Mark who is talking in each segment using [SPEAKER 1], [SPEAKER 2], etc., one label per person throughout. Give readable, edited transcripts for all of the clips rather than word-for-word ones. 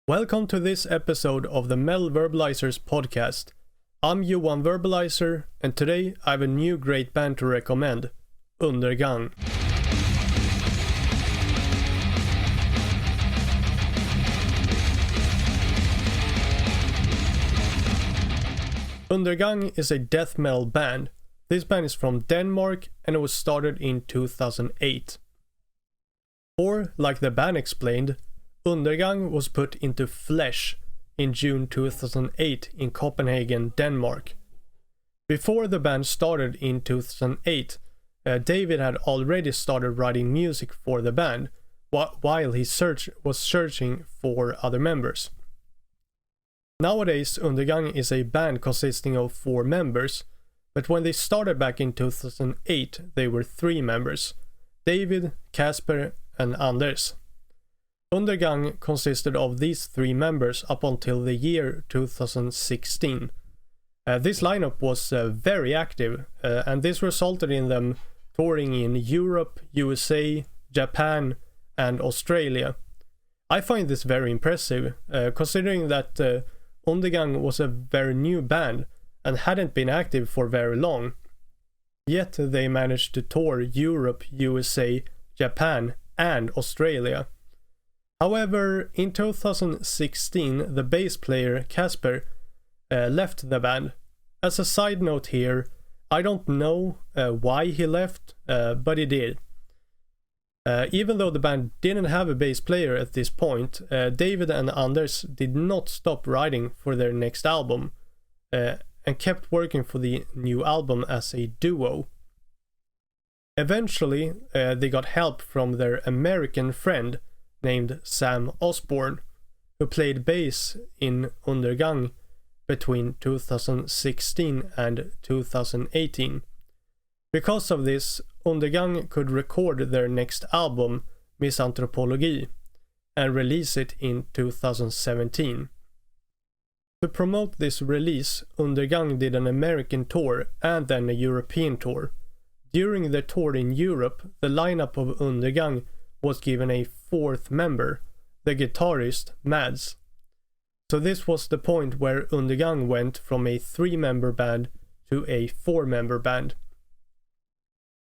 [SPEAKER 1] Welcome to this episode of the Verbalizers podcast. I'm Johan Verbalizer, and today I have a new great band to recommend, Undergang. Undergang is a death metal band. This band is from Denmark and it was started in 2008. Or, like the band explained, Undergang was put into flesh in June 2008 in Copenhagen, Denmark. Before the band started in 2008, David had already started writing music for the band while he was searching for other members. Nowadays, Undergang is a band consisting of 4 members, but when they started back in 2008, they were 3 members: David, Kasper, and Anders. Undergang consisted of these 3 members up until the year 2016. This lineup was very active, and this resulted in them touring in Europe, USA, Japan, and Australia. I find this very impressive, considering that Undergang was a very new band and hadn't been active for very long. Yet they managed to tour Europe, USA, Japan, and Australia. However, in 2016, the bass player Kasper left the band. As a side note here, I don't know why he left, but he did. Even though the band didn't have a bass player at this point, David and Anders did not stop writing for their next album and kept working for the new album as a duo. Eventually, they got help from their American friend named Sam Osborne, who played bass in Undergang between 2016 and 2018. Because of this, Undergang could record their next album, Misanthropology, and release it in 2017. To promote this release, Undergang did an American tour and then a European tour. During the tour in Europe, the lineup of Undergang was given a 4th member, the guitarist Mads. So this was the point where Undergang went from a 3-member band to a 4-member band.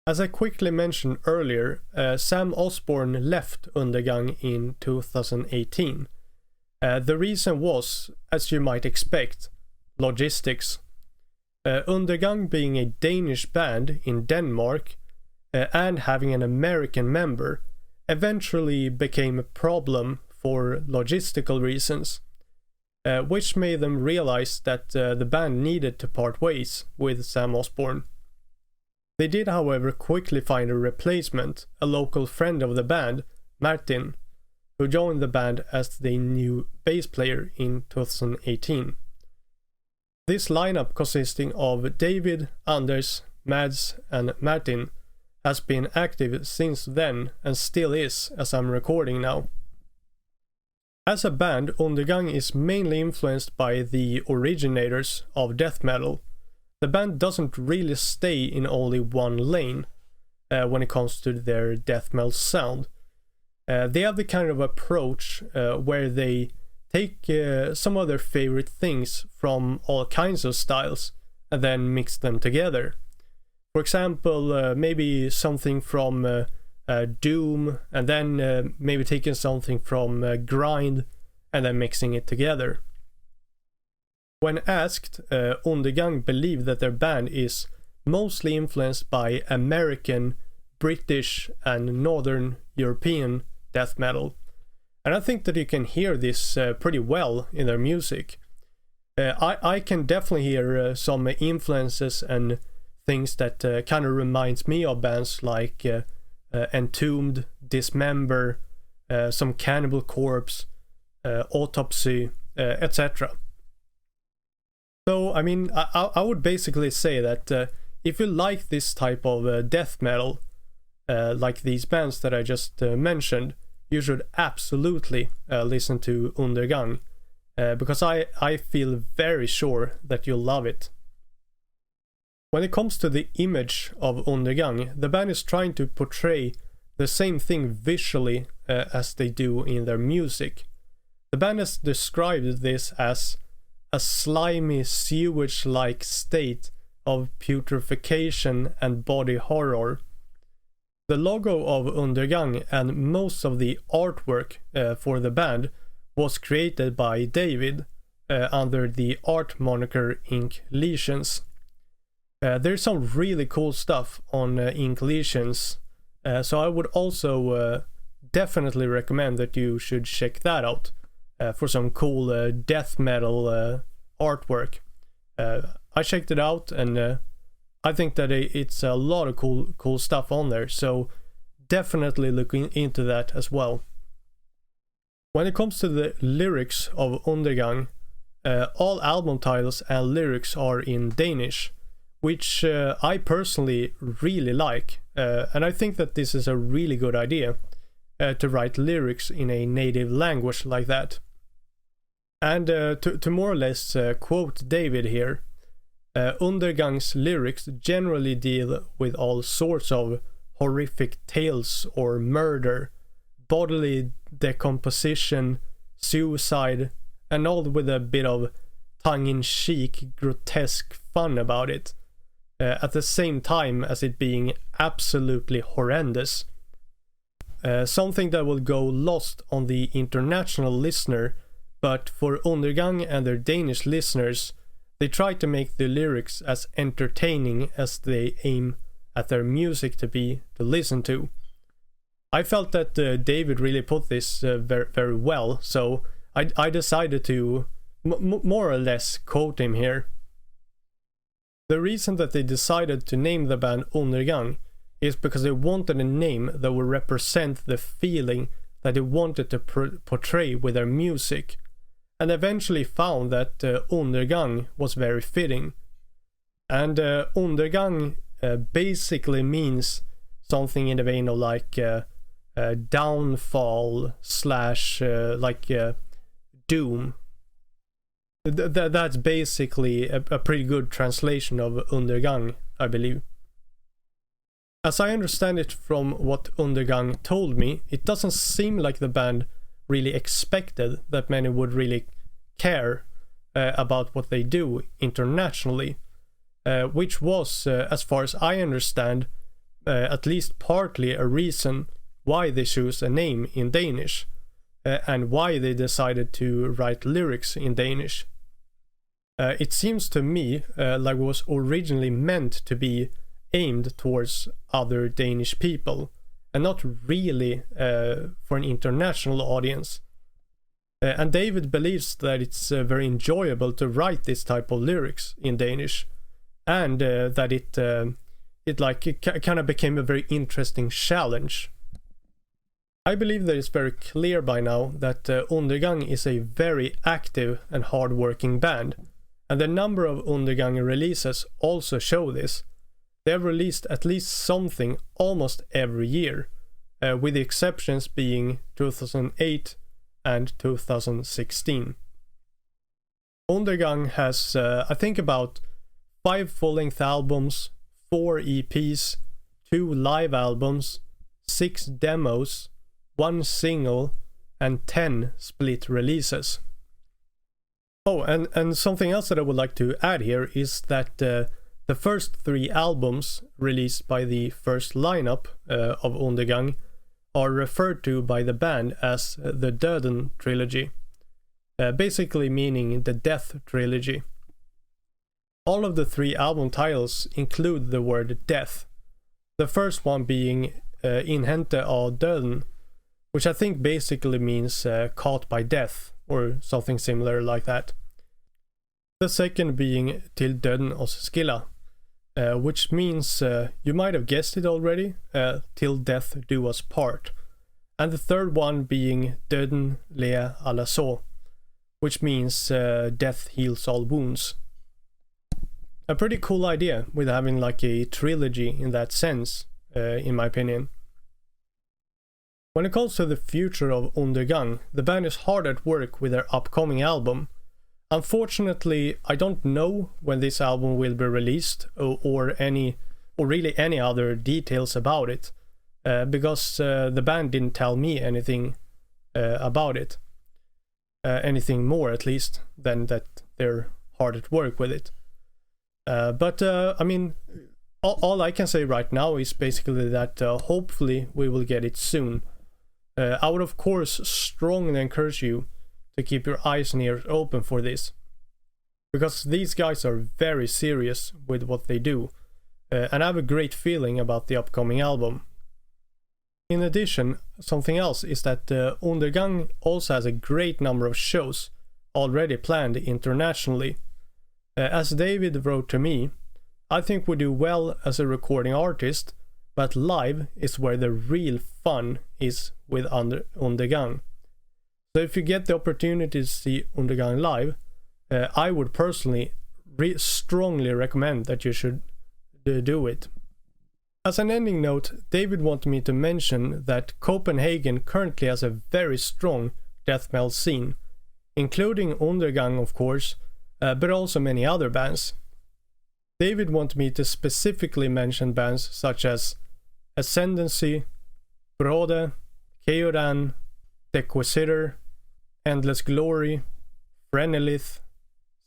[SPEAKER 1] As I quickly mentioned earlier, Sam Osborne left Undergang in 2018. The reason was, as you might expect, logistics. Undergang being a Danish band in Denmark and having an American member eventually became a problem for logistical reasons, which made them realize that the band needed to part ways with Sam Osborne. They did, however, quickly find a replacement, a local friend of the band, Martin, who joined the band as the new bass player in 2018. This lineup, consisting of David, Anders, Mads, and Martin, has been active since then and still is as I'm recording now. As a band, Undergang is mainly influenced by the originators of death metal. The band doesn't really stay in only one lane when it comes to their death metal sound. They have the kind of approach where they take some of their favorite things from all kinds of styles and then mix them together. For example, maybe something from Doom, and then maybe taking something from Grind and then mixing it together. When asked, Undergang believe that their band is mostly influenced by American, British, and Northern European death metal. And I think that you can hear this pretty well in their music. I can definitely hear some influences and things that kind of reminds me of bands like Entombed, Dismember, some Cannibal Corpse, Autopsy, etc. So, I mean, I would basically say that if you like this type of death metal, like these bands that I just mentioned, you should absolutely listen to Undergang, because I feel very sure that you'll love it. When it comes to the image of Undergang, the band is trying to portray the same thing visually as they do in their music. The The band has described this as a slimy sewage-like state of putrefaction and body horror. The logo of Undergang and most of the artwork for the band was created by David under the art moniker Ink Lesions. There's some really cool stuff on Ink Lesions, so I would also definitely recommend that you should check that out for some cool death metal artwork. I checked it out, and I think that it's a lot of cool stuff on there, so definitely look into that as well. When it comes to the lyrics of Undergang, all album titles and lyrics are in Danish, which I personally really like, and I think that this is a really good idea to write lyrics in a native language like that. And to more or less quote David here, Undergang's lyrics generally deal with all sorts of horrific tales or murder, bodily decomposition, suicide, and all with a bit of tongue-in-cheek, grotesque fun about it, at the same time as it being absolutely horrendous. Something that will go lost on the international listener, but for Undergang and their Danish listeners, they try to make the lyrics as entertaining as they aim at their music to be to listen to. I felt that David really put this very, very well, so I decided to more or less quote him here. The reason that they decided to name the band Undergang is because they wanted a name that would represent the feeling that they wanted to portray with their music, and eventually found that Undergang was very fitting. And Undergang basically means something in the vein of like downfall slash like doom. That's basically a pretty good translation of Undergang, I believe. As I understand it from what Undergang told me, it doesn't seem like the band really expected that many would really care about what they do internationally, which was, as far as I understand, at least partly a reason why they chose a name in Danish, and why they decided to write lyrics in Danish. It seems to me like it was originally meant to be aimed towards other Danish people, and not really for an international audience. And David believes that it's very enjoyable to write this type of lyrics in Danish, and that it kind of became a very interesting challenge. I believe that it's very clear by now that Undergang is a very active and hard-working band, and the number of Undergang releases also show this. They have released at least something almost every year, with the exceptions being 2008 and 2016. Undergang has, I think, about 5 full-length albums, 4 EPs, 2 live albums, 6 demos, 1 single, and 10 split releases. Oh, and something else that I would like to add here is that the first 3 albums released by the first lineup of Undergang are referred to by the band as the Döden trilogy, basically meaning the Death trilogy. All of the 3 album titles include the word death, the first one being Inhente av Döden, which I think basically means caught by death, or something similar like that. The second being Till Döden oss skilla, which means, you might have guessed it already, Till Death Do Us Part. And the third one being Döden le alla så, which means Death Heals All Wounds. A pretty cool idea with having like a trilogy in that sense, in my opinion. When it comes to the future of Undergang, the band is hard at work with their upcoming album. Unfortunately, I don't know when this album will be released, or really any other details about it, because the band didn't tell me anything about it. anything more at least than that they're hard at work with it. But I mean, all I can say right now is basically that hopefully we will get it soon. I would of course strongly encourage you to keep your eyes and ears open for this, because these guys are very serious with what they do, and I have a great feeling about the upcoming album. In addition, something else is that Undergang also has a great number of shows already planned internationally. As David wrote to me, I think we do well as a recording artist, but live is where the real fun is with Undergang. So if you get the opportunity to see Undergang live, I would personally strongly recommend that you should do it. As an ending note, David wanted me to mention that Copenhagen currently has a very strong death metal scene, including Undergang of course, but also many other bands. David wanted me to specifically mention bands such as Ascendancy, Brode, Keoran, Dequisitor, Endless Glory, Frenelith,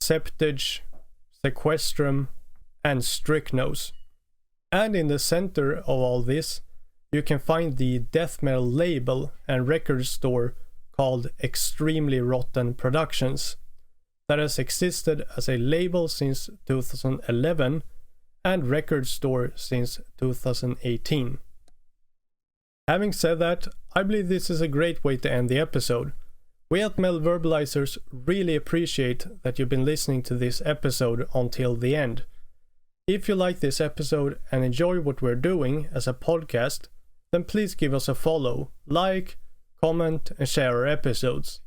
[SPEAKER 1] Septage, Sequestrum, and Strychnos. And in the center of all this, you can find the death metal label and record store called Extremely Rotten Productions, that has existed as a label since 2011 and record store since 2018. Having said that, I believe this is a great way to end the episode. We at Metal Verbalizers really appreciate that you've been listening to this episode until the end. If you like this episode and enjoy what we're doing as a podcast, then please give us a follow, like, comment, and share our episodes.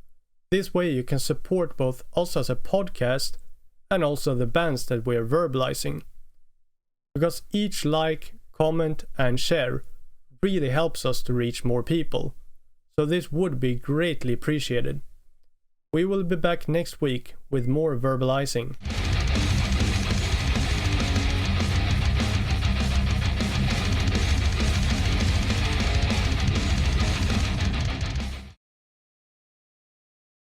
[SPEAKER 1] This way you can support both us as a podcast and also the bands that we are verbalizing. Because each like, comment, and share really helps us to reach more people. So this would be greatly appreciated. We will be back next week with more verbalizing.